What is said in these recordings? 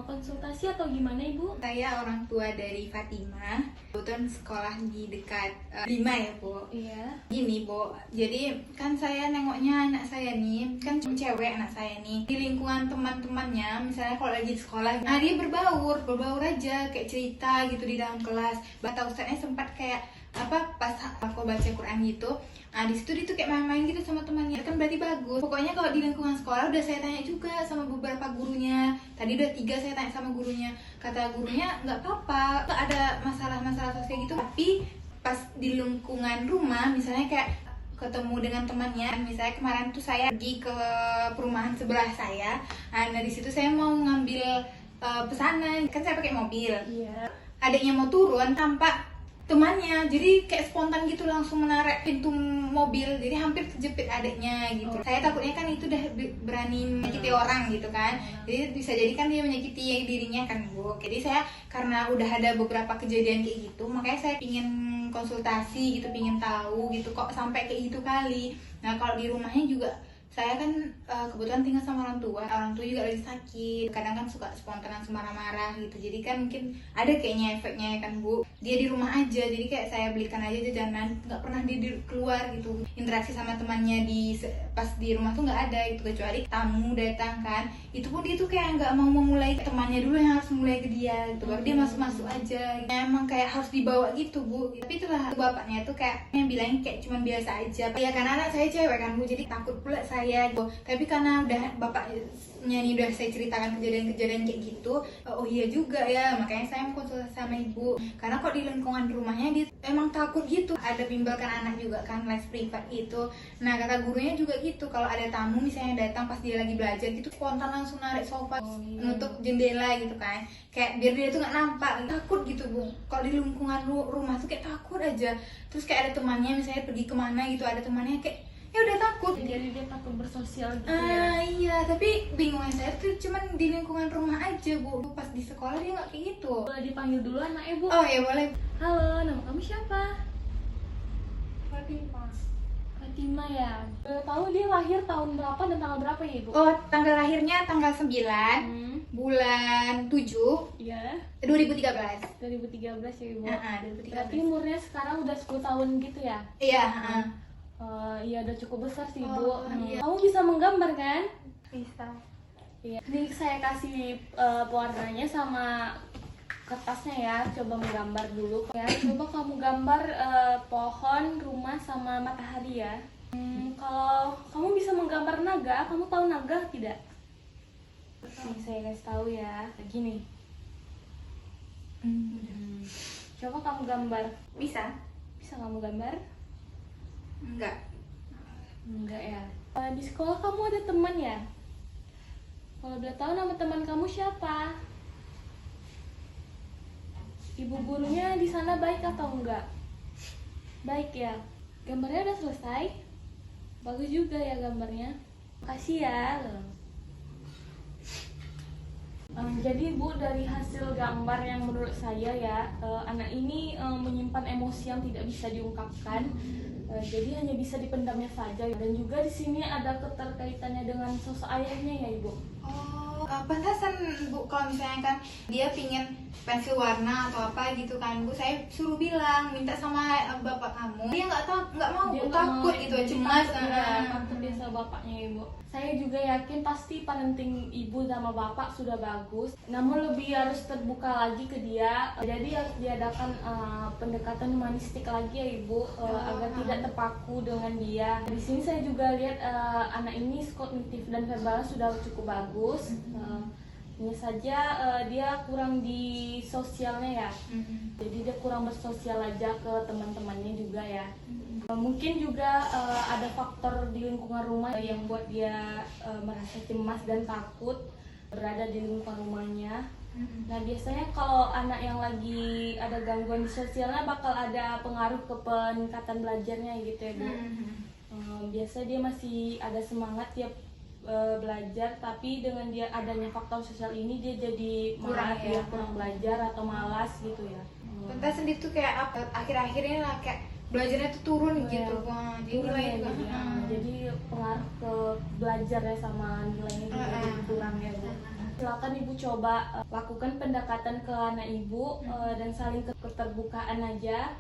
konsultasi atau gimana Ibu? Saya orang tua dari Fatima. Kebetulan sekolah di dekat Lima ya Bu. Iya. Gini Bu, jadi kan saya nengoknya anak saya nih, kan cewek anak saya nih. Di lingkungan teman-temannya, misalnya kalau lagi di sekolah, nah dia berbaur aja, kayak cerita gitu di dalam kelas. Bata ustadznya sempat kayak pas aku baca Quran gitu, nah di situ dia tuh kayak main-main gitu sama temannya, kan berarti bagus. Pokoknya kalau di lingkungan sekolah udah saya tanya juga sama beberapa gurunya. Tadi udah 3 saya tanya sama gurunya, kata gurunya nggak apa-apa, ada masalah-masalah sosial gitu. Tapi pas di lingkungan rumah, misalnya kayak ketemu dengan temannya, misalnya kemarin tuh saya pergi ke perumahan sebelah saya, nah dari situ saya mau ngambil pesanan, kan saya pakai mobil. Iya. Adiknya mau turun tanpa temannya, jadi kayak spontan gitu langsung menarik pintu mobil, jadi hampir kejepit adiknya gitu. Saya takutnya kan itu udah berani menyakiti orang gitu kan, jadi bisa jadi kan dia menyakiti dirinya kan Bu. Jadi saya karena udah ada beberapa kejadian kayak gitu, makanya saya pingin konsultasi gitu, pingin tahu gitu kok sampai kayak gitu kali. Nah kalau di rumahnya juga saya kan kebetulan tinggal sama orang tua juga lagi sakit, kadang kan suka spontan langsung marah-marah gitu, jadi kan mungkin ada kayaknya efeknya kan Bu. Dia di rumah aja, jadi kayak saya belikan aja jajanan, nggak pernah dia keluar gitu, interaksi sama temannya pas di rumah tuh nggak ada gitu, kecuali tamu datang kan, itu pun dia tuh kayak nggak mau memulai, temannya dulu yang harus mulai ke dia gitu, baru dia masuk aja. Emang kayak harus dibawa gitu Bu. Tapi itulah bapaknya tuh kayak yang bilang kayak cuman biasa aja ya, karena anak saya cewek kan Bu, jadi takut pula saya gitu. Tapi karena udah bapaknya nih udah saya ceritakan kejadian-kejadian kayak gitu, oh iya juga ya, makanya saya mau konsultasi sama ibu. Karena kok di lingkungan rumahnya dia emang takut gitu, ada bimbelkan anak juga kan, les privat itu. Nah kata gurunya juga gitu, kalau ada tamu misalnya datang pas dia lagi belajar gitu, spontan langsung narik sofa, nutup jendela gitu kan, kayak biar dia tuh nggak nampak, takut gitu Bu. Kalau di lingkungan rumah tuh kayak takut aja. Terus kayak ada temannya misalnya pergi kemana gitu, ada temannya kayak ya udah takut, jadi dia takut bersosial gitu ya. Iya, tapi bingungnya saya tuh cuman di lingkungan rumah aja Bu. Pas di sekolah dia nggak kayak gitu. Boleh dipanggil dulu anaknya Bu? Oh ya boleh. Halo, nama kamu siapa? Fatima. Fatima ya. Boleh tahu dia lahir tahun berapa dan tanggal berapa ya Ibu? Oh, tanggal lahirnya tanggal 9 bulan 7 Iya. 2013. 2013 ya Ibu. 2013. Berarti umurnya sekarang udah 10 tahun gitu ya? Iya, Iya udah cukup besar sih Bu. Iya. Kamu bisa menggambar kan? Bisa. Iya. Ini saya kasih pewarnanya sama kertasnya ya. Coba menggambar dulu ya. Coba kamu gambar pohon, rumah sama matahari ya. Kalau kamu bisa menggambar naga, kamu tahu naga tidak? Nih saya kasih tahu ya. Gini. Coba kamu gambar. Bisa? Bisa kamu gambar? Enggak. Enggak ya. Di sekolah kamu ada teman ya? Kalau boleh tahu nama teman kamu siapa? Ibu gurunya di sana baik atau enggak? Baik ya. Gambarnya udah selesai? Bagus juga ya gambarnya. Makasih ya. Jadi Bu, dari hasil gambar yang menurut saya ya, anak ini menyimpan emosi yang tidak bisa diungkapkan. Jadi hanya bisa dipendamnya saja, dan juga di sini ada keterkaitannya dengan sosok ayahnya ya Ibu. Oh, pantasan Bu kalau misalnya kan dia pingin pensil warna atau apa gitu kan Bu, saya suruh bilang minta sama bapak kamu, dia nggak mau Dia Bu, nggak takut mau, gitu, cemas. takut dia sama bapaknya ya Ibu. Saya juga yakin pasti parenting ibu sama bapak sudah bagus, namun lebih harus terbuka lagi ke dia. Jadi harus diadakan pendekatan humanistik lagi ya Ibu, agar tidak terpaku dengan dia. Di sini saya juga lihat anak ini kognitif dan verbalnya sudah cukup bagus. Hanya saja dia kurang di sosialnya ya. Jadi dia kurang bersosial aja ke teman-temannya juga ya. Mungkin juga ada faktor di lingkungan rumah yang buat dia merasa cemas dan takut berada di lingkungan rumahnya. Nah biasanya kalau anak yang lagi ada gangguan di sosialnya bakal ada pengaruh ke peningkatan belajarnya gitu ya Bu. Biasa dia masih ada semangat tiap belajar, tapi dengan dia adanya faktor sosial ini dia jadi kurang belajar atau malas gitu ya. Pentas sendiri tuh kayak akhir-akhirnya lah kayak belajarnya tuh turun gitu. Wah, jadi nilai jadi pengaruh ke belajarnya sama nilainya juga jadi kurang ya Bu. Silakan ibu coba lakukan pendekatan ke anak ibu dan saling keterbukaan aja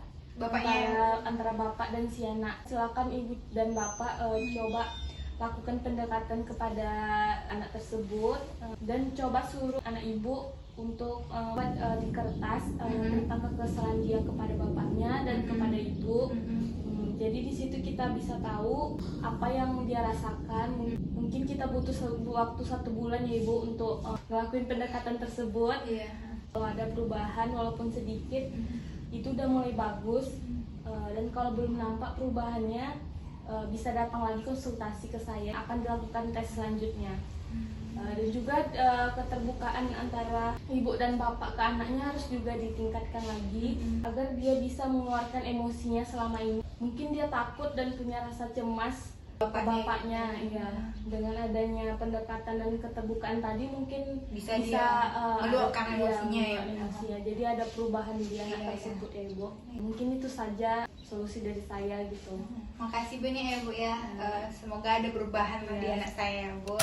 antara bapak dan si anak. Silakan ibu dan bapak coba lakukan pendekatan kepada anak tersebut dan coba suruh anak ibu untuk buat di kertas tentang kekesalan dia kepada bapaknya dan kepada ibu. Jadi di situ kita bisa tahu apa yang dia rasakan. Mungkin kita butuh waktu 1 bulan ya ibu untuk ngelakuin pendekatan tersebut. Kalau ada perubahan walaupun sedikit, itu udah mulai bagus. Dan kalau belum nampak perubahannya, bisa datang lagi konsultasi ke saya. Akan dilakukan tes selanjutnya. Dan juga keterbukaan antara ibu dan bapak ke anaknya harus juga ditingkatkan lagi agar dia bisa mengeluarkan emosinya selama ini. Mungkin dia takut dan punya rasa cemas bapaknya ya. Dengan adanya pendekatan dan keterbukaan tadi mungkin bisa meluapkan emosinya ya. Jadi ada perubahan di anak tersebut ya ibu. Mungkin itu saja solusi dari saya gitu. Makasih banyak ya bu ya. Semoga ada perubahan di anak saya bu.